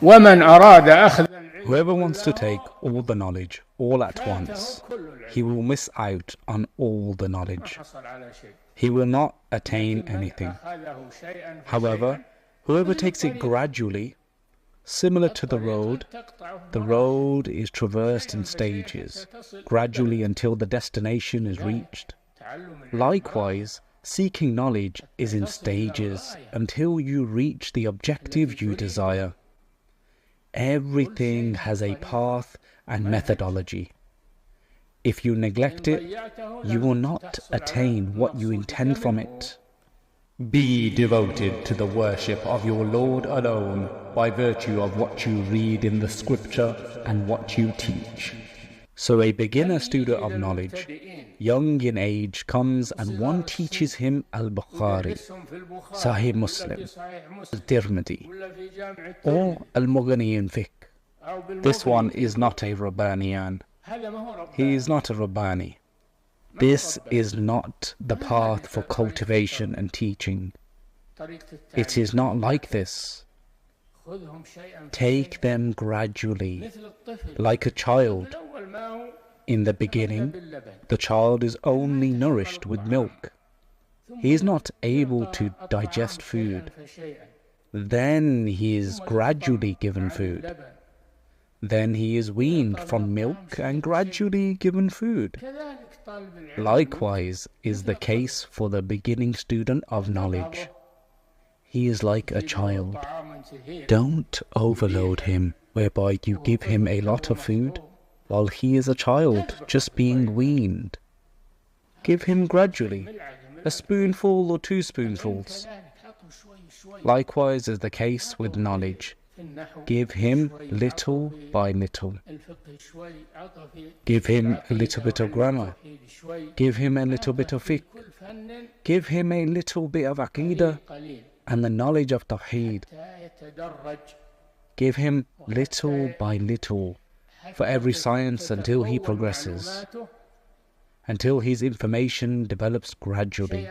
ومن أراد أخذ العلم Whoever wants to take all the knowledge all at once, he will miss out on all the knowledge. حصل على شيء. He will not attain anything. أخذه شيئا However, whoever takes it gradually, similar to the road is traversed in stages, gradually until the destination is reached. Likewise, seeking knowledge is in stages until you reach the objective you desire. Everything has a path and methodology. If you neglect it, you will not attain what you intend from it. Be devoted to the worship of your Lord alone by virtue of what you read in the scripture and what you teach. So a beginner student of knowledge, young in age, comes and one teaches him al-Bukhari, Sahih Muslim, al-Tirmidhi, or al-Mughni in fiqh. This one is not a Rabbaniyan. He is not a Rabbani. This is not the path for cultivation and teaching. It is not like this. Take them gradually, like a child. In the beginning, the child is only nourished with milk. He is not able to digest food. Then he is gradually given food. Then he is weaned from milk and gradually given food. Likewise is the case for the beginning student of knowledge. He is like a child. Don't overload him, whereby you give him a lot of food, while he is a child just being weaned. Give him gradually, a spoonful or 2 spoonfuls. Likewise is the case with knowledge. Give him little by little. Give him a little bit of grammar. Give him a little bit of fiqh. Give him a little bit of aqidah and the knowledge of tawheed. Give him little by little for every science until he progresses, until his information develops gradually.